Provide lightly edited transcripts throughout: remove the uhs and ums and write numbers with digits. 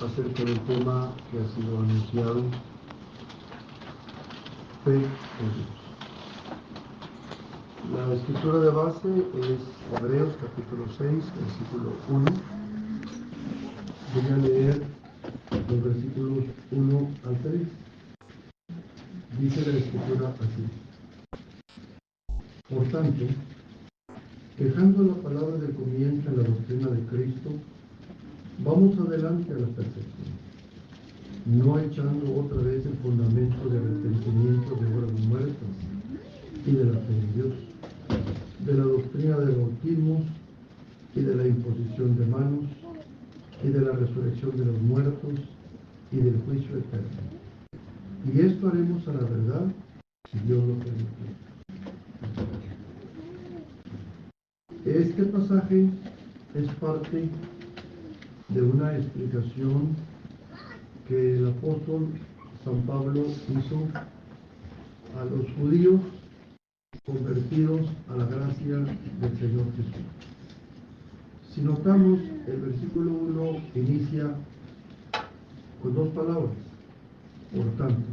acerca del tema que ha sido anunciado, fe en Dios. La escritura de base es Hebreos capítulo 6, versículo 1. Voy a leer los versículos 1 al 3. Dice la escritura así: Por tanto, dejando la palabra del comienzo en la doctrina de Cristo, vamos adelante a la perfección, no echando otra vez el fundamento de arrepentimiento de obras muertas y de la fe en Dios, de la doctrina de bautismos y de la imposición de manos y de la resurrección de los muertos y del juicio eterno. Y esto haremos a la verdad, si Dios lo permite. Este pasaje es parte de una explicación que el apóstol San Pablo hizo a los judíos convertidos a la gracia del Señor Jesús. Si notamos, el versículo 1 inicia con dos palabras: por tanto.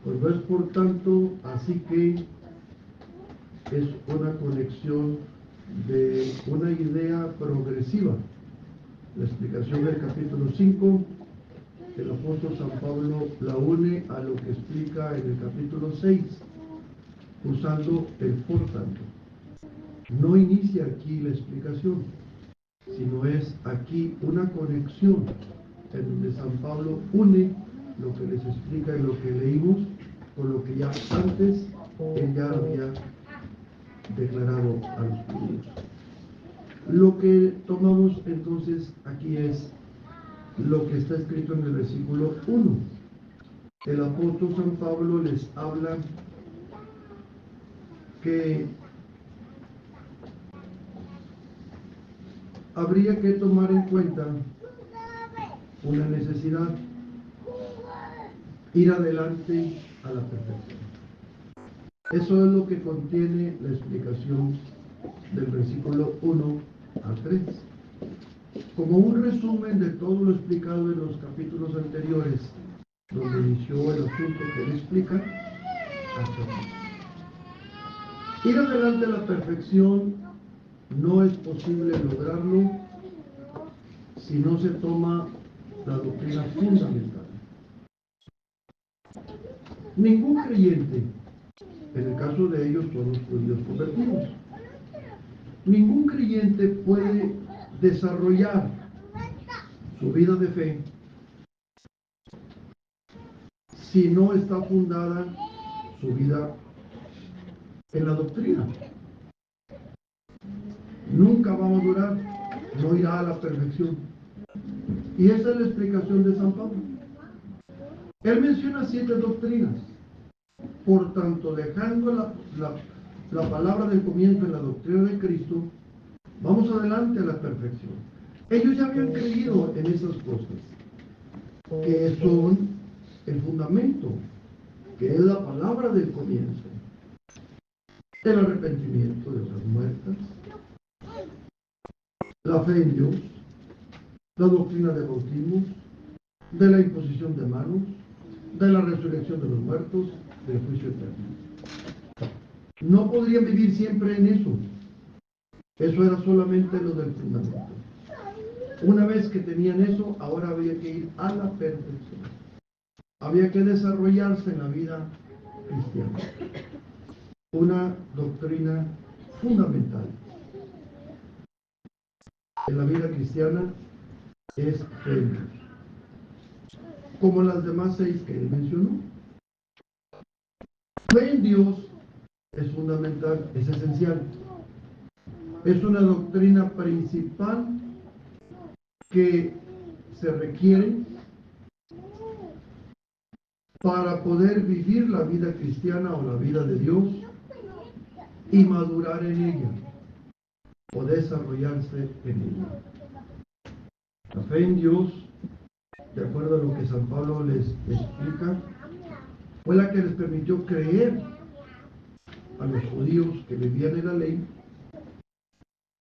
Cuando es por tanto, así que es una conexión de una idea progresiva. La explicación del capítulo 5, el apóstol San Pablo la une a lo que explica en el capítulo 6, usando el por tanto. No inicia aquí la explicación, sino es aquí una conexión en donde San Pablo une lo que les explica y lo que leímos con lo que ya antes él ya había declarado a los judíos. Lo que tomamos entonces aquí es lo que está escrito en el versículo 1. El apóstol San Pablo les habla que habría que tomar en cuenta una necesidad: ir adelante a la perfección. Eso es lo que contiene la explicación del versículo 1 al 3. Como un resumen de todo lo explicado en los capítulos anteriores, donde inició el asunto que él explica, hasta aquí. Ir adelante a la perfección no es posible lograrlo si no se toma la doctrina fundamental. Ningún creyente, en el caso de ellos son los judíos convertidos, ningún creyente puede desarrollar su vida de fe si no está fundada su vida en la doctrina. Nunca va a madurar, no irá a la perfección. Y esa es la explicación de San Pablo. Él menciona 7 doctrinas. Por tanto, dejando la palabra del comienzo en la doctrina de Cristo, vamos adelante a la perfección. Ellos ya habían creído en esas cosas, que son el fundamento, que es la palabra del comienzo: el arrepentimiento de las muertas, la fe en Dios, la doctrina de bautismos, de la imposición de manos, de la resurrección de los muertos, del juicio eterno. No podrían vivir siempre en eso. Eso era solamente lo del fundamento. Una vez que tenían eso, ahora había que ir a la perfección. Había que desarrollarse en la vida cristiana. Una doctrina fundamental en la vida cristiana es fe en Dios, como las demás 6 que él mencionó. Fe en Dios es fundamental, es esencial. Es una doctrina principal que se requiere para poder vivir la vida cristiana o la vida de Dios y madurar en ella o desarrollarse en ella. La fe en Dios, de acuerdo a lo que San Pablo les explica, fue la que les permitió creer a los judíos que vivían en la ley.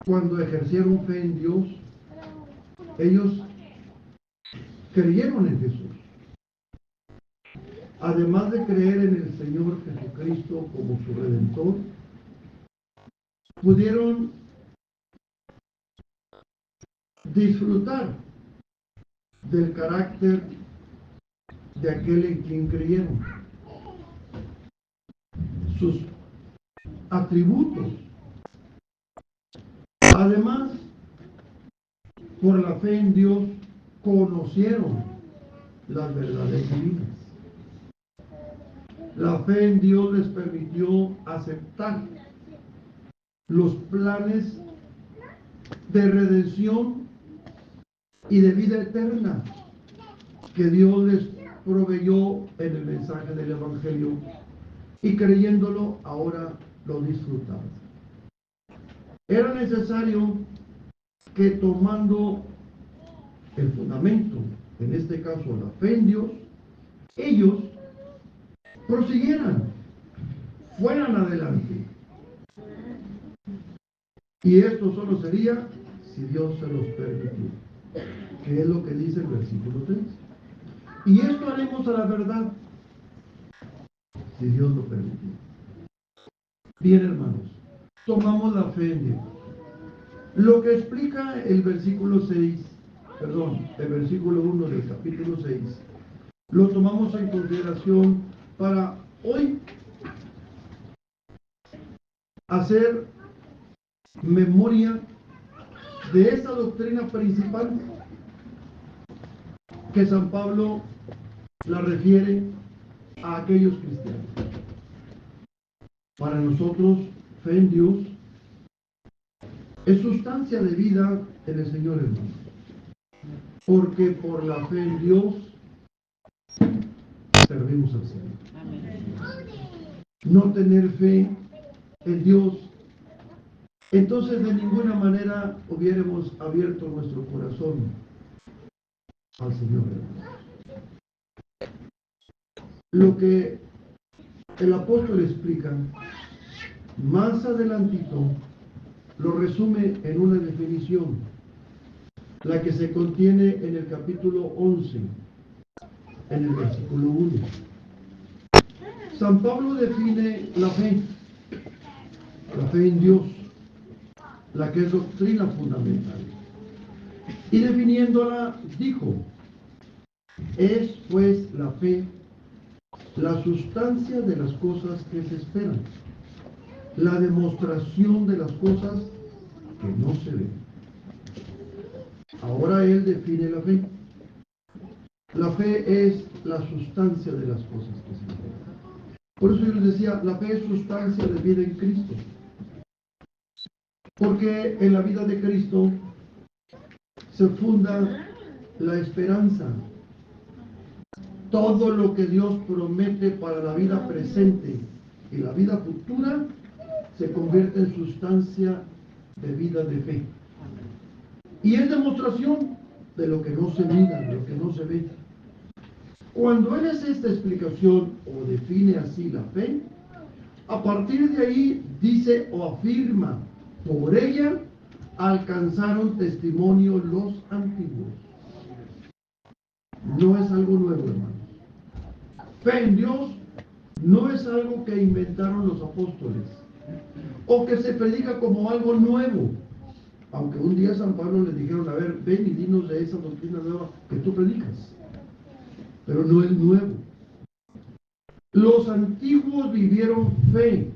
Cuando ejercieron fe en Dios, ellos creyeron en Jesús. Además de creer en el Señor Jesucristo como su Redentor, pudieron disfrutar del carácter de aquel en quien creyeron, sus atributos. Además, por la fe en Dios, conocieron las verdades divinas. La fe en Dios les permitió aceptar los planes de redención y de vida eterna que Dios les proveyó en el mensaje del Evangelio, y creyéndolo ahora lo disfrutaban. Era necesario que, tomando el fundamento, en este caso la fe en Dios, ellos prosiguieran, fueran adelante. Y esto solo sería si Dios se los permitió, que es lo que dice el versículo 3. Y esto haremos a la verdad, si Dios lo permitió. Bien, hermanos, tomamos la fe en Dios. Lo que explica el versículo 1 del capítulo 6, lo tomamos en consideración para hoy hacer memoria de esa doctrina principal que San Pablo la refiere a aquellos cristianos. Para nosotros, fe en Dios es sustancia de vida en el Señor, hermano, porque por la fe en Dios servimos al Señor. No tener fe en Dios, entonces de ninguna manera hubiéramos abierto nuestro corazón al Señor, hermano. Lo que el apóstol explica más adelantito lo resume en una definición, la que se contiene en el capítulo 11, en el versículo 1. San Pablo define la fe en Dios, la que es doctrina fundamental. Y definiéndola, dijo: es pues la fe la sustancia de las cosas que se esperan, la demostración de las cosas que no se ven. Ahora él define la fe. La fe es la sustancia de las cosas que se esperan. Por eso yo les decía, la fe es sustancia de vida en Cristo. Porque en la vida de Cristo se funda la esperanza. Todo lo que Dios promete para la vida presente y la vida futura se convierte en sustancia de vida de fe. Y es demostración de lo que no se mira, de lo que no se ve. Cuando él hace esta explicación o define así la fe, a partir de ahí dice o afirma: por ella alcanzaron testimonio los antiguos. No es algo nuevo, hermanos. Fe en Dios no es algo que inventaron los apóstoles o que se predica como algo nuevo. Aunque un día San Pablo les dijeron: a ver, ven y dinos de esa doctrina nueva que tú predicas. Pero no es nuevo. Los antiguos vivieron fe,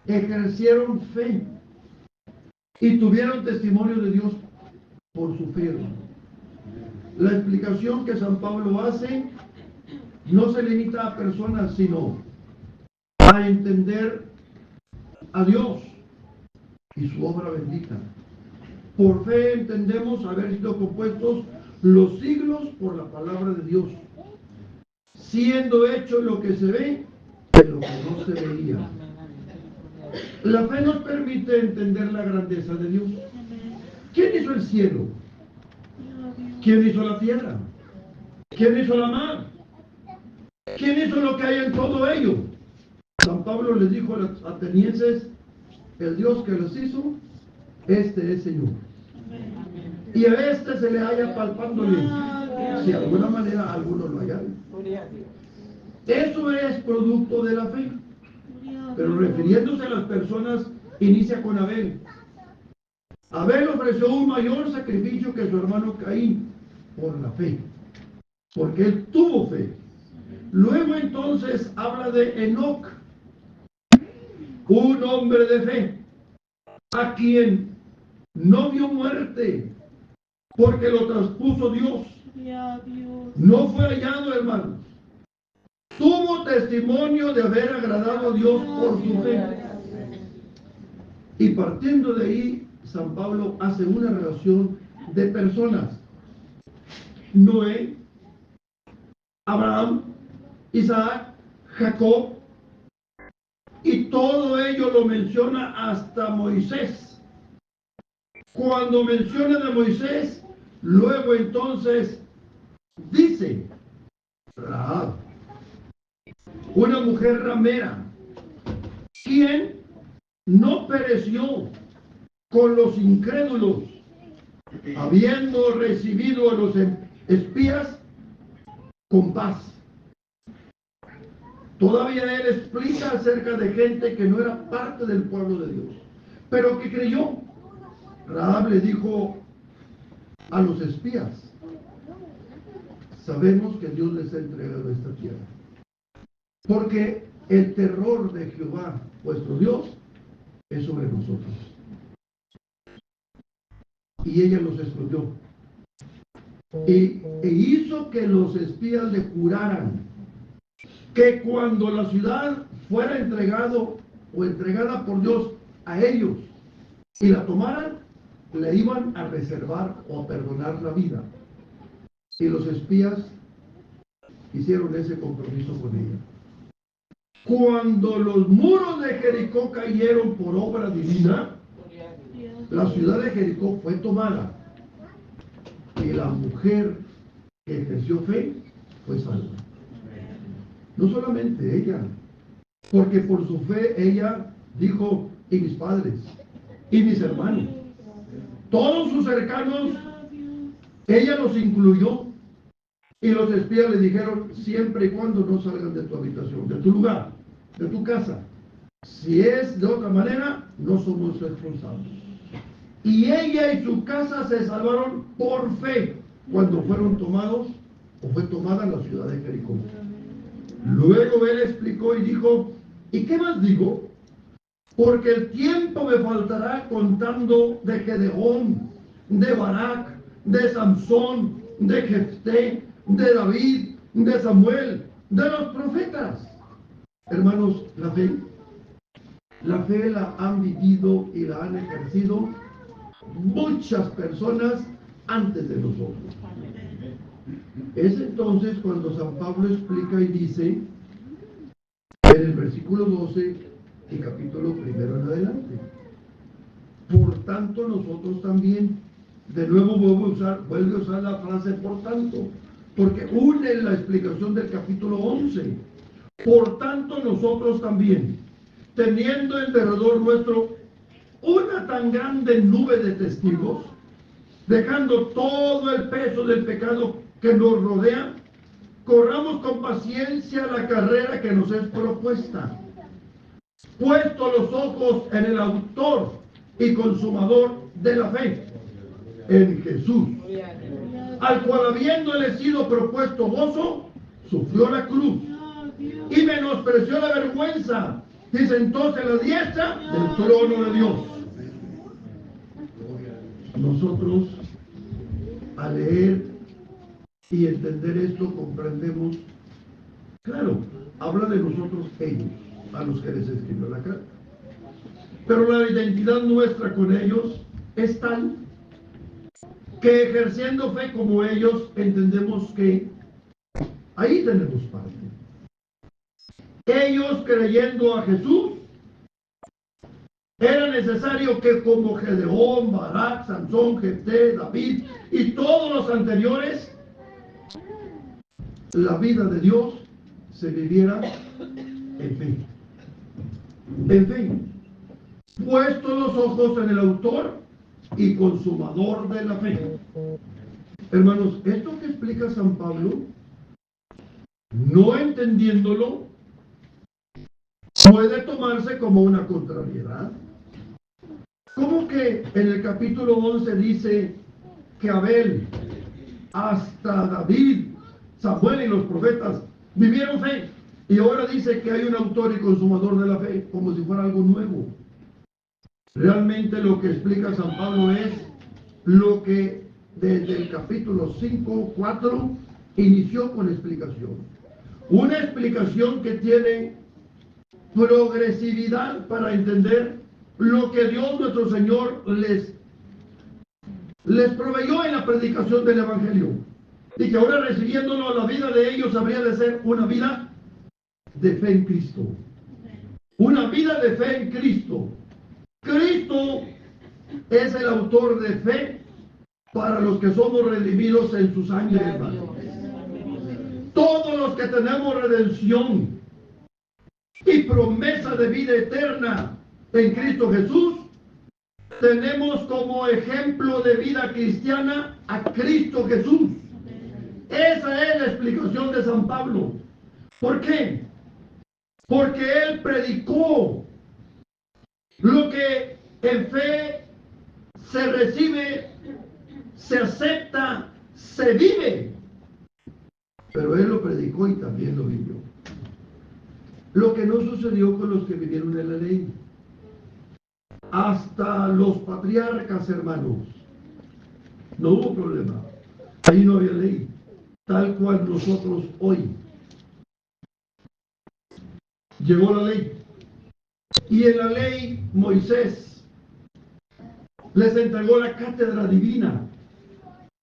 ejercieron fe y tuvieron testimonio de Dios por su fe. La explicación que San Pablo hace no se limita a personas, sino a entender a Dios y su obra bendita. Por fe entendemos haber sido compuestos los siglos por la palabra de Dios, siendo hecho lo que se ve de lo que no se veía. La fe nos permite entender la grandeza de Dios. ¿Quién hizo el cielo? ¿Quién hizo la tierra? ¿Quién hizo la mar? ¿Quién hizo lo que hay en todo ello? San Pablo les dijo a los atenienses: el Dios que los hizo, este es Señor. Y a este se le halla palpándole Si de alguna manera algunos lo hayan. Eso es producto de la fe. Pero refiriéndose a las personas, inicia con Abel. Abel ofreció un mayor sacrificio que su hermano Caín por la fe, porque él tuvo fe. Luego entonces habla de Enoc, un hombre de fe, a quien no vio muerte, porque lo traspuso Dios. No fue hallado, hermanos. Tuvo testimonio de haber agradado a Dios por su fe. Y partiendo de ahí, San Pablo hace una relación de personas. Noé, Abraham, Isaac, Jacob, y todo ello lo menciona hasta Moisés. Cuando menciona de Moisés, luego entonces dice Rahab, una mujer ramera, quien no pereció con los incrédulos, habiendo recibido a los espías con paz. Todavía él explica acerca de gente que no era parte del pueblo de Dios, pero que creyó. Rahab le dijo a los espías: sabemos que Dios les ha entregado esta tierra, porque el terror de Jehová, vuestro Dios, es sobre nosotros. Y ella los escondió. E hizo que los espías le juraran que cuando la ciudad fuera entregado o entregada por Dios a ellos y la tomaran, le iban a reservar o a perdonar la vida. Y los espías hicieron ese compromiso con ella. Cuando los muros de Jericó cayeron por obra divina, la ciudad de Jericó fue tomada y la mujer que ejerció fe fue salva. No solamente ella, porque por su fe ella dijo: y mis padres, y mis hermanos, todos sus cercanos, ella los incluyó. Y los espías le dijeron: siempre y cuando no salgan de tu habitación, de tu lugar, de tu casa. Si es de otra manera, no somos responsables. Y ella y su casa se salvaron por fe cuando fueron tomados, o fue tomada la ciudad de Jericó. Luego él explicó y dijo: ¿y qué más digo? Porque el tiempo me faltará contando de Gedeón, de Barak, de Samsón, de Jefté, de David, de Samuel, de los profetas. Hermanos, la fe la han vivido y la han ejercido muchas personas antes de nosotros. Es entonces cuando San Pablo explica y dice en el versículo 12 y capítulo 1 en adelante: por tanto nosotros también. De nuevo vuelve a usar la frase por tanto, porque une la explicación del capítulo 11. Por tanto nosotros también, teniendo en derredor nuestro una tan grande nube de testigos, dejando todo el peso del pecado que nos rodea, corramos con paciencia la carrera que nos es propuesta, puesto los ojos en el autor y consumador de la fe, en Jesús, al cual habiéndole sido propuesto gozo, sufrió la cruz y menospreció la vergüenza y sentóse a la diestra del trono de Dios. Nosotros, al leer y entender esto, comprendemos, claro, habla de nosotros ellos, a los que les escribió la carta, pero la identidad nuestra con ellos es tal que, ejerciendo fe como ellos, entendemos que ahí tenemos parte. Ellos, creyendo a Jesús, era necesario que, como Gedeón, Barak, Sansón, Jefté, David y todos los anteriores, la vida de Dios se viviera en fe. En fe, puestos los ojos en el autor y consumador de la fe. Hermanos, esto que explica San Pablo, no entendiéndolo, puede tomarse como una contrariedad. ¿Cómo que en el capítulo 11 dice que Abel, hasta David, Samuel y los profetas vivieron fe? Y ahora dice que hay un autor y consumador de la fe, como si fuera algo nuevo. Realmente lo que explica San Pablo es lo que desde el capítulo 5, 4 inició con explicación. Una explicación que tiene progresividad para entender lo que Dios nuestro Señor les proveyó en la predicación del Evangelio. Y que ahora recibiéndolo, la vida de ellos habría de ser una vida de fe en Cristo. Una vida de fe en Cristo. Cristo es el autor de fe para los que somos redimidos en su sangre, hermano. Todos los que tenemos redención y promesa de vida eterna en Cristo Jesús, tenemos como ejemplo de vida cristiana a Cristo Jesús. Esa es la explicación de San Pablo. ¿Por qué? Porque él predicó lo que en fe se recibe, se acepta, se vive. Pero él lo predicó y también lo vivió. Lo que no sucedió con los que vivieron en la ley. Hasta los patriarcas, hermanos, no hubo problema. Ahí no había ley, tal cual nosotros hoy. Llegó la ley. Y en la ley Moisés les entregó la cátedra divina,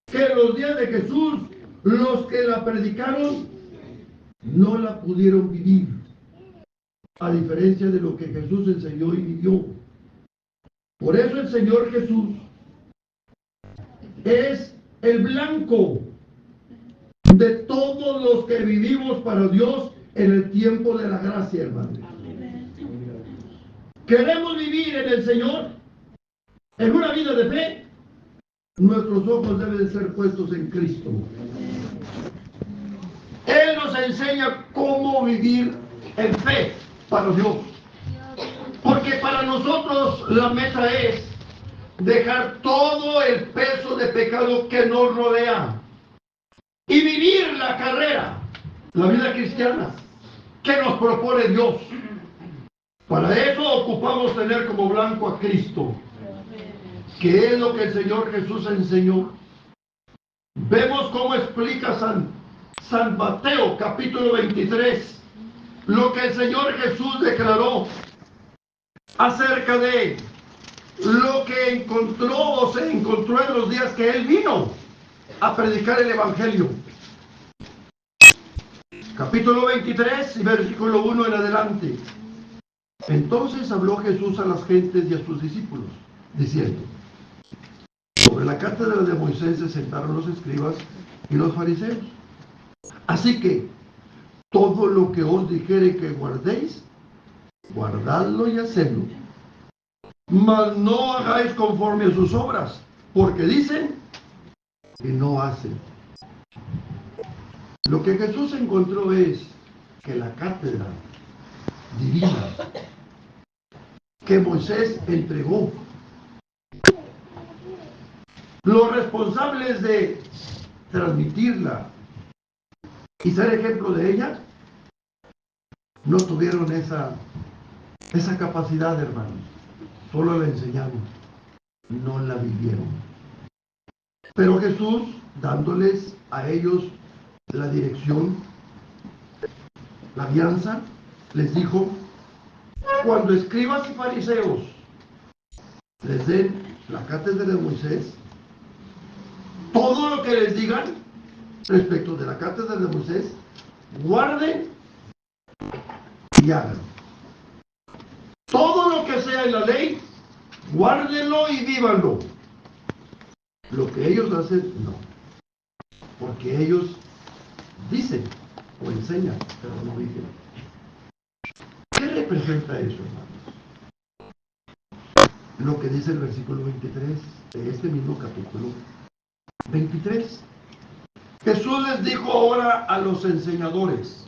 que en los días de Jesús, los que la predicaron no la pudieron vivir, a diferencia de lo que Jesús enseñó y vivió. Por eso el Señor Jesús es el blanco de todos los que vivimos para Dios en el tiempo de la gracia, hermanos. ¿Queremos vivir en el Señor en una vida de fe? Nuestros ojos deben ser puestos en Cristo. Él nos enseña cómo vivir en fe para Dios. Porque para nosotros la meta es dejar todo el peso de pecado que nos rodea y vivir la carrera, la vida cristiana que nos propone Dios. Para eso ocupamos tener como blanco a Cristo, que es lo que el Señor Jesús enseñó. Vemos cómo explica San Mateo capítulo 23 lo que el Señor Jesús declaró acerca de lo que encontró o se encontró en los días que Él vino a predicar el Evangelio. Capítulo 23 y versículo 1 en adelante. Entonces habló Jesús a las gentes y a sus discípulos, diciendo: sobre la cátedra de Moisés se sentaron los escribas y los fariseos. Así que todo lo que os dijere que guardéis, guardadlo y hacedlo. Mas no hagáis conforme a sus obras, porque dicen y no hacen. Lo que Jesús encontró es que la cátedra divina que Moisés entregó, los responsables de transmitirla y ser ejemplo de ella, no tuvieron esa capacidad, hermanos. Solo la enseñaron, no la vivieron. Pero Jesús, dándoles a ellos la dirección, la guianza, les dijo: cuando escribas y fariseos les den la cátedra de Moisés, todo lo que les digan respecto de la cátedra de Moisés, guarden y hagan. Todo lo que sea en la ley, guárdenlo y vívanlo. Lo que ellos hacen, no. Porque ellos dicen o enseñan, pero no viven. ¿Qué representa eso, hermanos? Lo que dice el versículo 23 de este mismo capítulo 23. Jesús les dijo ahora a los enseñadores: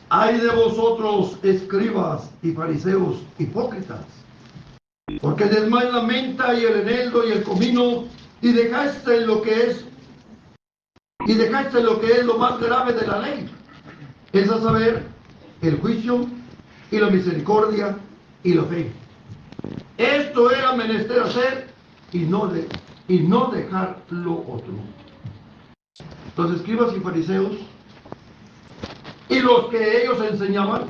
ay de vosotros, escribas y fariseos hipócritas, porque desmáis la menta y el eneldo y el comino, y dejaste lo que es lo más grave de la ley, es a saber, el juicio y la misericordia y la fe. Esto era menester hacer y no dejar lo otro. Los escribas y fariseos y los que ellos enseñaban,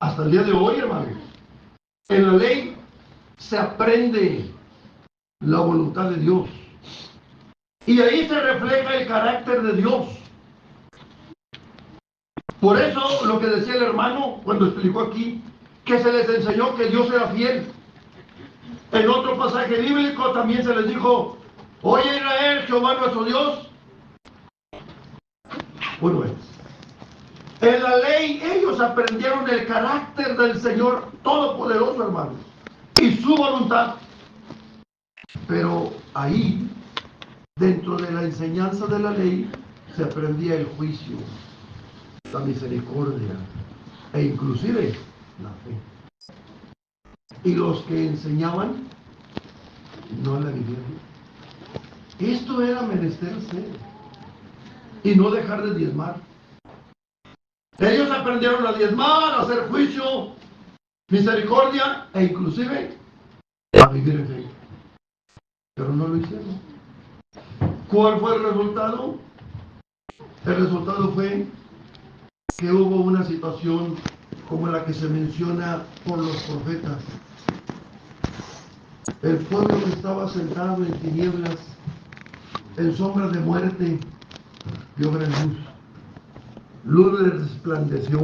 hasta el día de hoy, hermanos, en la ley se aprende la voluntad de Dios. Y ahí se refleja el carácter de Dios. Por eso lo que decía el hermano cuando explicó aquí, que se les enseñó que Dios era fiel. En otro pasaje bíblico también se les dijo: oye Israel, Jehová nuestro Dios, bueno es. En la ley ellos aprendieron el carácter del Señor Todopoderoso, hermanos, y su voluntad. Pero ahí, dentro de la enseñanza de la ley, se aprendía el juicio, la misericordia e inclusive la fe. Y los que enseñaban no la vivieron. Esto era menester hacer y no dejar de diezmar. Ellos aprendieron a diezmar, a hacer juicio, misericordia e inclusive a vivir en fe, pero no lo hicieron. ¿Cuál fue el resultado? El resultado fue que hubo una situación como la que se menciona por los profetas. El pueblo que estaba sentado en tinieblas, en sombra de muerte, vio gran luz. Luz les resplandeció.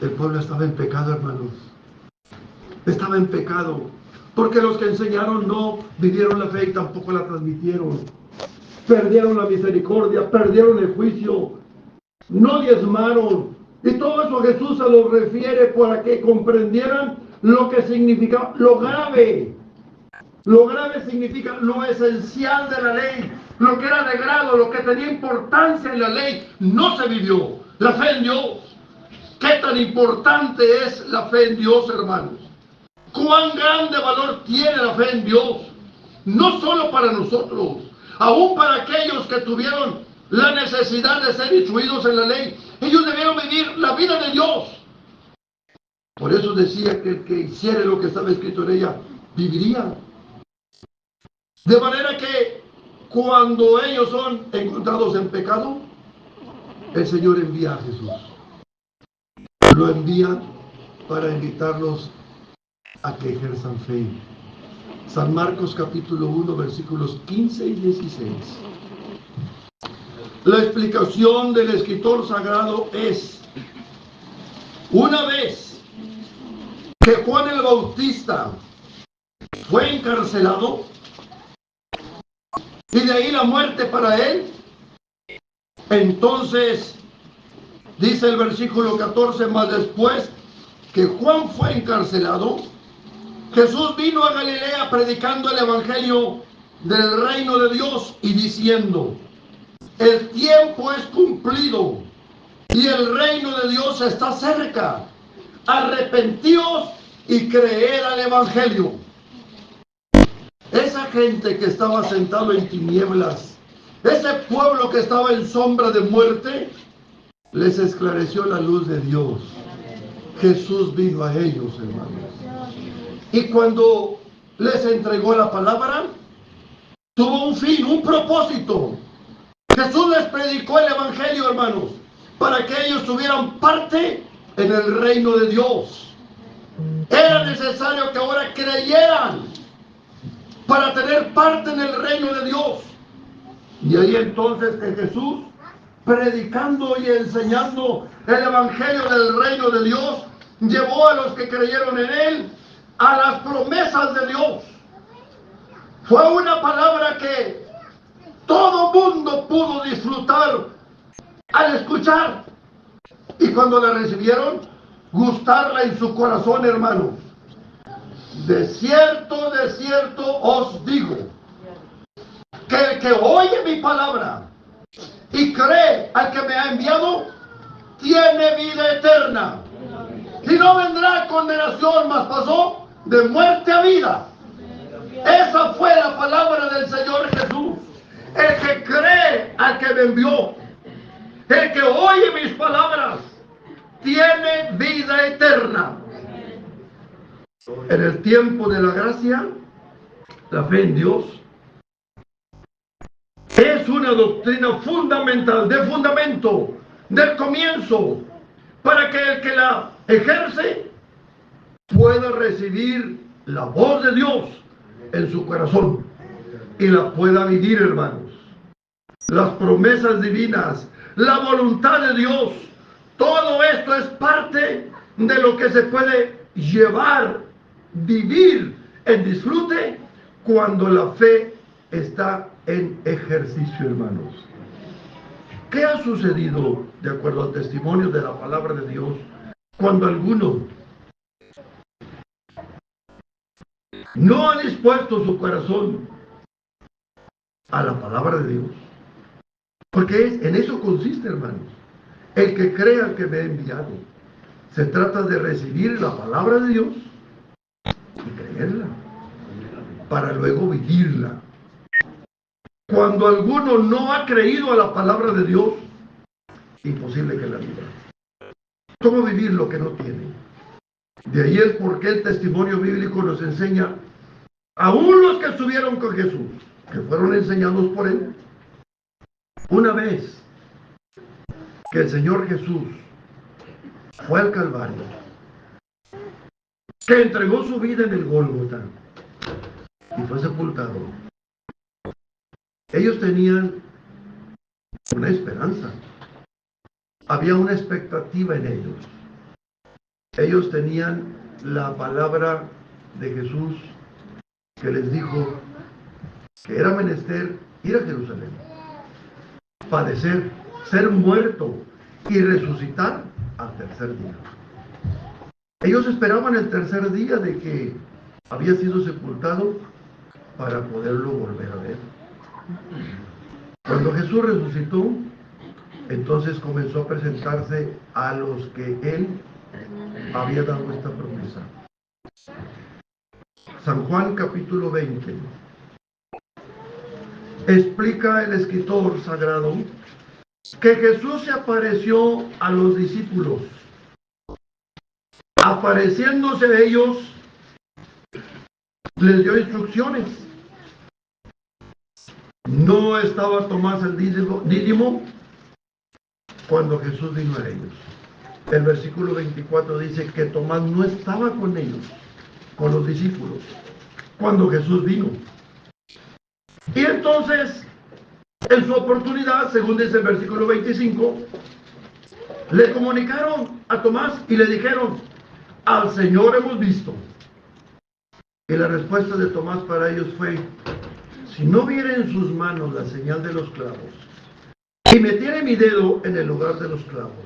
El pueblo estaba en pecado, hermanos. Estaba en pecado, porque los que enseñaron no vivieron la fe y tampoco la transmitieron. Perdieron la misericordia, perdieron el juicio, no diezmaron. Y todo eso Jesús se lo refiere para que comprendieran lo que significa lo grave. Lo grave significa lo esencial de la ley, lo que era de grado, lo que tenía importancia en la ley, no se vivió. La fe en Dios. ¿Qué tan importante es la fe en Dios, hermanos? ¿Cuán grande valor tiene la fe en Dios? No solo para nosotros, aún para aquellos que tuvieron la necesidad de ser instruidos en la ley. Ellos debieron vivir la vida de Dios. Por eso decía que el que hiciera lo que estaba escrito en ella, viviría. De manera que cuando ellos son encontrados en pecado, el Señor envía a Jesús. Lo envía para invitarlos a que ejerzan fe. San Marcos capítulo 1, versículos 15 y 16. La explicación del escritor sagrado es: una vez que Juan el Bautista fue encarcelado, y de ahí la muerte para él, entonces dice el versículo 14, más después que Juan fue encarcelado, Jesús vino a Galilea predicando el evangelio del reino de Dios y diciendo: el tiempo es cumplido y el reino de Dios está cerca. Arrepentíos y creed al evangelio. Esa gente que estaba sentado en tinieblas, ese pueblo que estaba en sombra de muerte, les esclareció la luz de Dios. Jesús vino a ellos, hermanos. Y cuando les entregó la palabra, tuvo un fin, un propósito. Jesús les predicó el evangelio, hermanos, para que ellos tuvieran parte en el reino de Dios. Era necesario que ahora creyeran para tener parte en el reino de Dios. Y ahí entonces que Jesús, predicando y enseñando el evangelio del reino de Dios, llevó a los que creyeron en él a las promesas de Dios. Fue una palabra que todo mundo pudo disfrutar al escuchar, y cuando la recibieron, gustarla en su corazón, hermanos. De cierto os digo, que el que oye mi palabra y cree al que me ha enviado, tiene vida eterna. Y no vendrá condenación, mas pasó de muerte a vida. Esa fue la palabra del Señor Jesús. El que cree al que me envió, el que oye mis palabras, tiene vida eterna. En el tiempo de la gracia, la fe en Dios es una doctrina fundamental, de fundamento, del comienzo, para que el que la ejerce pueda recibir la voz de Dios en su corazón y la pueda vivir, hermanos. Las promesas divinas, la voluntad de Dios, todo esto es parte de lo que se puede llevar, vivir en disfrute cuando la fe está en ejercicio, hermanos. ¿Qué ha sucedido, de acuerdo al testimonio de la palabra de Dios, cuando alguno no ha dispuesto su corazón a la palabra de Dios? Porque en eso consiste, hermanos, el que crea al que me ha enviado. Se trata de recibir la palabra de Dios y creerla, para luego vivirla. Cuando alguno no ha creído a la palabra de Dios, imposible que la viva. ¿Cómo vivir lo que no tiene? De ahí el por qué el testimonio bíblico nos enseña, aún los que estuvieron con Jesús, que fueron enseñados por él, una vez que el Señor Jesús fue al Calvario, que entregó su vida en el Gólgota y fue sepultado, ellos tenían una esperanza, había una expectativa en ellos. Ellos tenían la palabra de Jesús que les dijo que era menester ir a Jerusalén, padecer, ser muerto y resucitar al tercer día. Ellos esperaban el tercer día de que había sido sepultado para poderlo volver a ver. Cuando Jesús resucitó, entonces comenzó a presentarse a los que él había dado esta promesa. San Juan capítulo 20 explica el escritor sagrado que Jesús se apareció a los discípulos. Apareciéndose a ellos, les dio instrucciones. No estaba Tomás el Dídimo cuando Jesús vino a ellos. El versículo 24 dice que Tomás no estaba con ellos, con los discípulos, cuando Jesús vino. Y entonces, en su oportunidad, según dice el versículo 25, le comunicaron a Tomás y le dijeron: al Señor hemos visto. Y la respuesta de Tomás para ellos fue: si no viera en sus manos la señal de los clavos, y metiera mi dedo en el lugar de los clavos,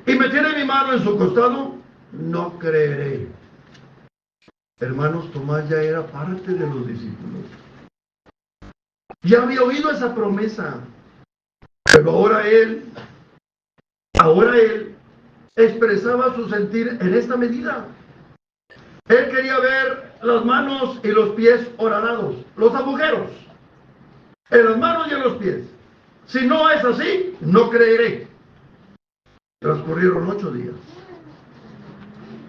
y metiera mi mano en su costado, no creeré. Hermanos, Tomás ya era parte de los discípulos. Ya había oído esa promesa. Pero ahora él expresaba su sentir en esta medida. Él quería ver las manos y los pies horadados, los agujeros, en las manos y en los pies. Si no es así, no creeré. Transcurrieron 8 días.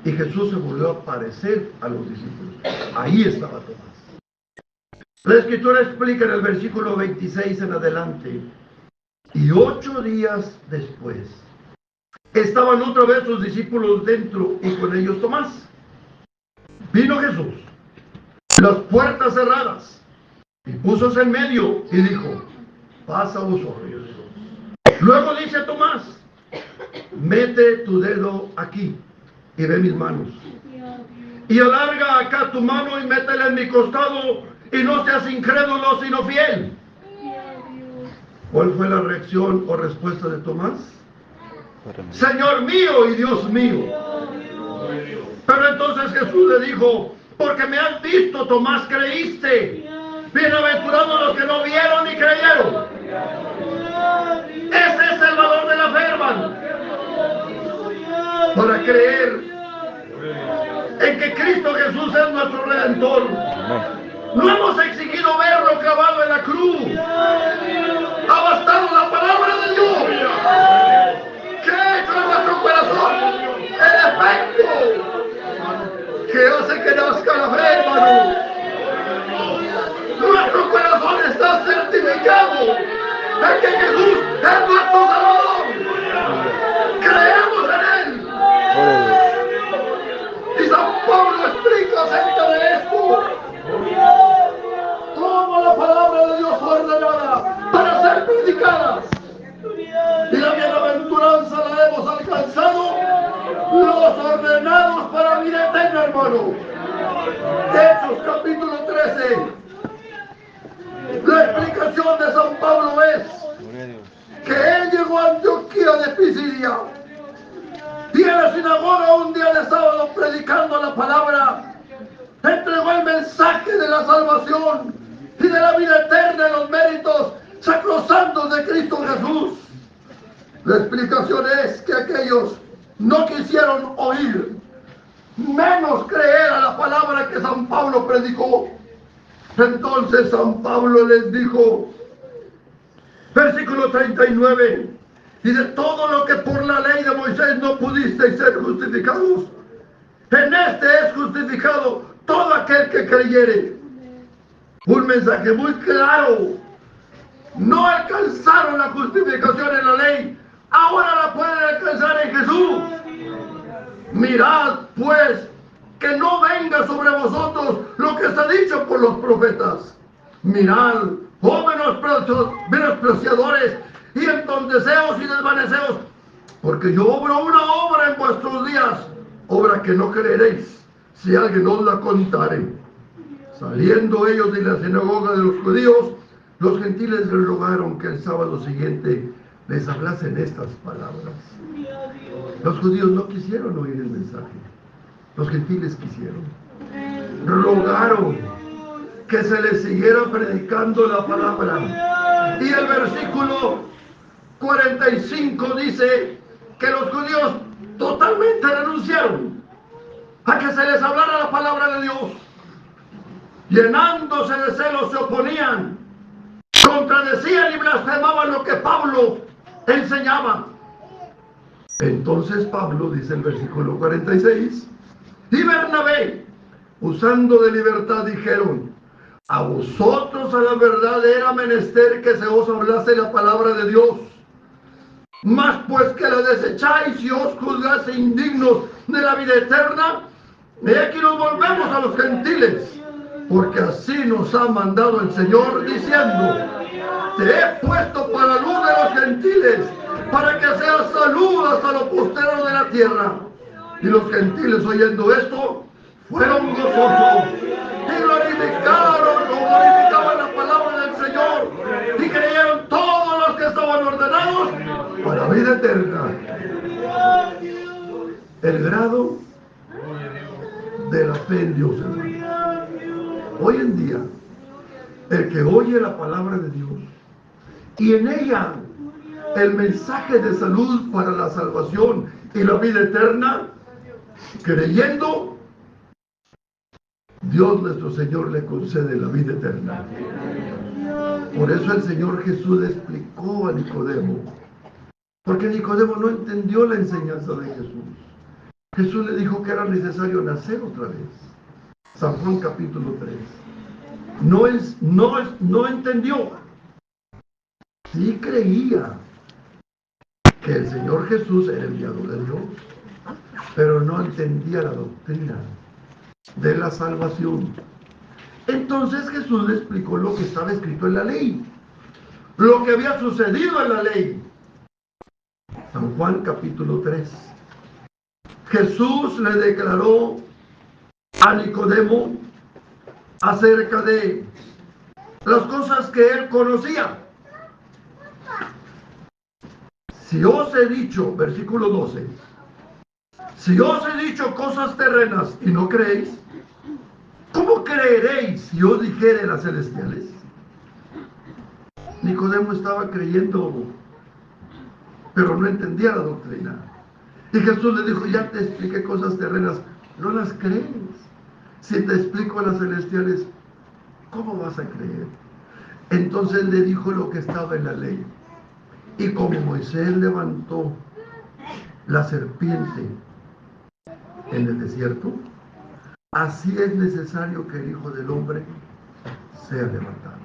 Y Jesús se volvió a aparecer a los discípulos. Ahí estaba Tomás. La Escritura explica en el versículo 26 en adelante: y 8 días después, estaban otra vez sus discípulos dentro y con ellos Tomás. Vino Jesús, las puertas cerradas, y púsose en medio y dijo: paz a vosotros. Luego dice a Tomás: mete tu dedo aquí y ve mis manos, y alarga acá tu mano y métela en mi costado, y no seas incrédulo sino fiel. ¿Cuál fue la reacción o respuesta de Tomás? Señor mío y Dios mío. Pero entonces Jesús le dijo: porque me has visto, Tomás, creíste. Bienaventurados los que no vieron ni creyeron. Ese es el valor de la fe, hermano. Para creer en que Cristo Jesús es nuestro Redentor. No hemos exigido verlo clavado en la cruz. Ha bastado la palabra de Dios que ha hecho en nuestro corazón el efecto que hace que nazca la fe, hermano. Nuestro corazón está certificado de que Jesús es nuestro Salvador. Creemos en Él. Y San Pablo explica acerca de esto. Cómo la palabra de Dios fue ordenada para ser predicada. Y la bienaventuranza la hemos alcanzado los ordenados para vida eterna, hermano. Hechos capítulo 13. La explicación de San Pablo es que él llegó a Antioquía de Pisidia y en la sinagoga un día de sábado predicando la palabra entregó el mensaje de la salvación y de la vida eterna y los méritos sacrosantos de Cristo Jesús. La explicación es que aquellos no quisieron oír, menos creer a la palabra que San Pablo predicó. Entonces San Pablo les dijo, versículo 39, y de todo lo que por la ley de Moisés no pudisteis ser justificados, en este es justificado todo aquel que creyere. Un mensaje muy claro. No alcanzaron la justificación en la ley, ahora la pueden alcanzar en Jesús. Mirad pues que no venga sobre vosotros lo que está dicho por los profetas. Mirad, oh menospreciadores y entonteceos y desvaneceos, porque yo obro una obra en vuestros días, obra que no creeréis si alguien os la contare. Saliendo ellos de la sinagoga de los judíos, los gentiles les rogaron que el sábado siguiente les hablasen estas palabras. Los judíos no quisieron oír el mensaje, los gentiles quisieron. Rogaron que se les siguiera predicando la palabra. Y el versículo 45 dice que los judíos totalmente renunciaron a que se les hablara la palabra de Dios. Llenándose de celo se oponían, contradecían y blasfemaban lo que Pablo enseñaba. Entonces Pablo, dice el versículo 46, y Bernabé, usando de libertad, dijeron, a vosotros a la verdad era menester que se os hablase la palabra de Dios, mas pues que la desecháis y os juzgase indignos de la vida eterna, y aquí nos volvemos a los gentiles, porque así nos ha mandado el Señor diciendo, te he puesto para luz de los gentiles, para que seas salud hasta lo postero de la tierra. Y los gentiles, oyendo esto, fueron gozosos y glorificaban la palabra del Señor y creyeron todos los que estaban ordenados para vida eterna. El grado de la fe en Dios, hermano. Hoy en día, el que oye la palabra de Dios y en ella el mensaje de salud para la salvación y la vida eterna, creyendo, Dios nuestro Señor le concede la vida eterna. Por eso el Señor Jesús le explicó a Nicodemo, porque Nicodemo no entendió la enseñanza de Jesús. Jesús le dijo que era necesario nacer otra vez. San Juan capítulo 3. No entendió. Sí creía que el Señor Jesús era enviado de Dios, pero no entendía la doctrina de la salvación. Entonces Jesús le explicó lo que estaba escrito en la ley, lo que había sucedido en la ley. San Juan capítulo 3. Jesús le declaró a Nicodemo acerca de las cosas que él conocía. Si os he dicho, versículo 12, si os he dicho cosas terrenas y no creéis, ¿cómo creeréis si os dijere las celestiales? Nicodemo estaba creyendo, pero no entendía la doctrina. Y Jesús le dijo, ya te expliqué cosas terrenas, no las crees. Si te explico las celestiales, ¿cómo vas a creer? Entonces le dijo lo que estaba en la ley. Y como Moisés levantó la serpiente en el desierto, así es necesario que el Hijo del Hombre sea levantado,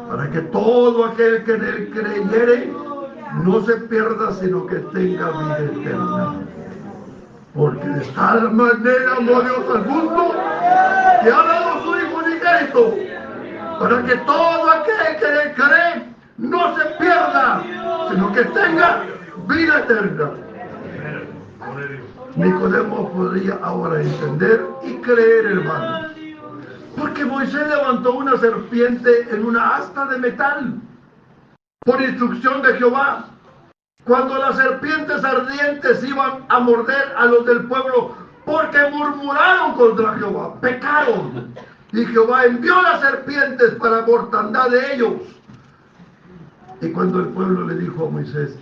para que todo aquel que en él creyere no se pierda, sino que tenga vida eterna. Porque de tal manera amó Dios al mundo que ha dado su Hijo unigénito, para que todo aquel que en él cree no se pierda, sino que tenga vida eterna. Nicodemo podría ahora entender y creer, hermano, porque Moisés levantó una serpiente en una asta de metal por instrucción de Jehová. Cuando las serpientes ardientes iban a morder a los del pueblo porque murmuraron contra Jehová, pecaron, y Jehová envió las serpientes para mortandad de ellos. Y cuando el pueblo le dijo a Moisés,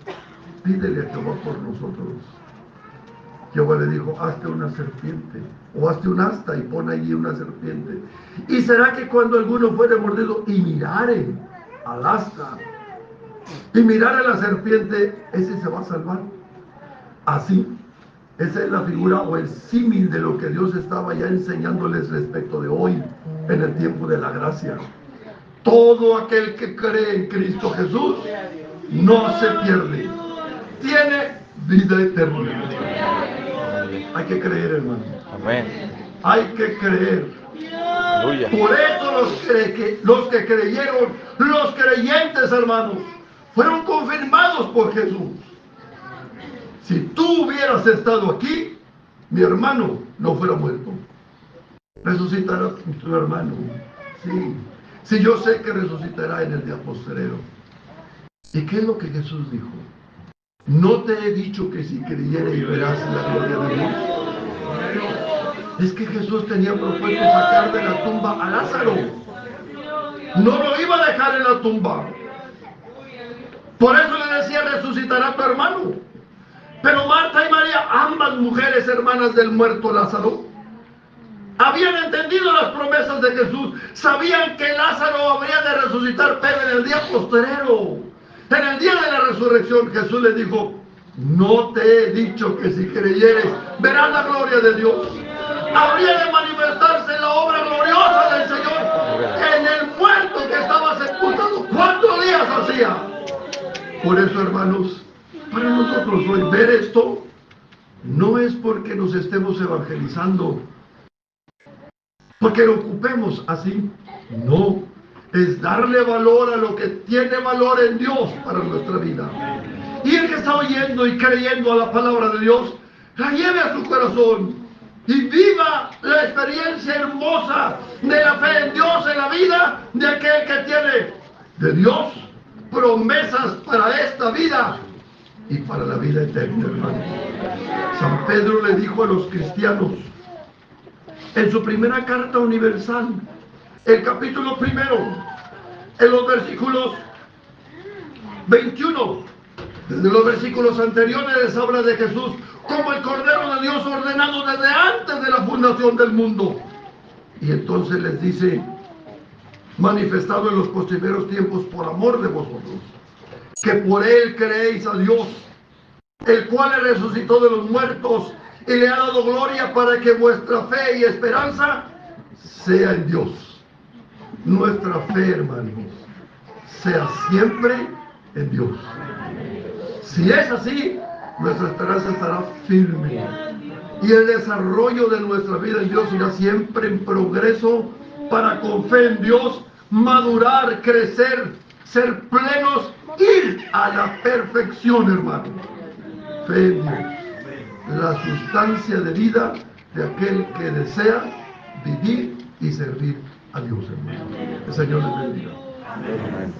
pídele a Jehová por nosotros, Jehová le dijo, hazte una serpiente, o hazte un asta y pon allí una serpiente. Y será que cuando alguno fuere mordido y mirare al asta, y mirare a la serpiente, ese se va a salvar. Así, esa es la figura o el símil de lo que Dios estaba ya enseñándoles respecto de hoy, en el tiempo de la gracia. Todo aquel que cree en Cristo Jesús no se pierde, tiene vida eterna. Hay que creer, hermano. Amén. Hay que creer. Aleluya. Por eso los que creyeron, los creyentes, hermanos, fueron confirmados por Jesús. Si tú hubieras estado aquí, mi hermano no fuera muerto. Resucitará tu hermano. Sí. Sí, yo sé que resucitará en el día postrero. ¿Y qué es lo que Jesús dijo? ¿No te he dicho que si creyeres verás la gloria de Dios? Es que Jesús tenía propuesto sacar de la tumba a Lázaro. No lo iba a dejar en la tumba. Por eso le decía, resucitará tu hermano. Pero Marta y María, ambas mujeres hermanas del muerto Lázaro, habían entendido las promesas de Jesús. Sabían que Lázaro habría de resucitar, pero en el día postrero, en el día de la resurrección. Jesús les dijo, no te he dicho que si creyeres verás la gloria de Dios. Habría de manifestarse la obra gloriosa del Señor en el muerto que estaba sepultado. ¿Cuántos días hacía? Por eso, hermanos, para nosotros hoy ver esto no es porque nos estemos evangelizando, porque lo ocupemos así. No, es darle valor a lo que tiene valor en Dios para nuestra vida. Y el que está oyendo y creyendo a la palabra de Dios, la lleve a su corazón y viva la experiencia hermosa de la fe en Dios en la vida de aquel que tiene de Dios promesas para esta vida y para la vida eterna, hermano. San Pedro le dijo a los cristianos en su primera carta universal, el capítulo 1, en los versículos 21, desde los versículos anteriores les habla de Jesús como el Cordero de Dios ordenado desde antes de la fundación del mundo. Y entonces les dice, manifestado en los postreros tiempos por amor de vosotros, que por él creéis a Dios, el cual le resucitó de los muertos y le ha dado gloria, para que vuestra fe y esperanza sea en Dios. Nuestra fe, hermanos, sea siempre en Dios. Si es así, nuestra esperanza estará firme y el desarrollo de nuestra vida en Dios irá siempre en progreso, para con fe en Dios madurar, crecer, ser plenos, ir a la perfección, hermano. Fe en Dios, la sustancia de vida de aquel que desea vivir y servir a Dios, hermano. El Señor les bendiga. Amén.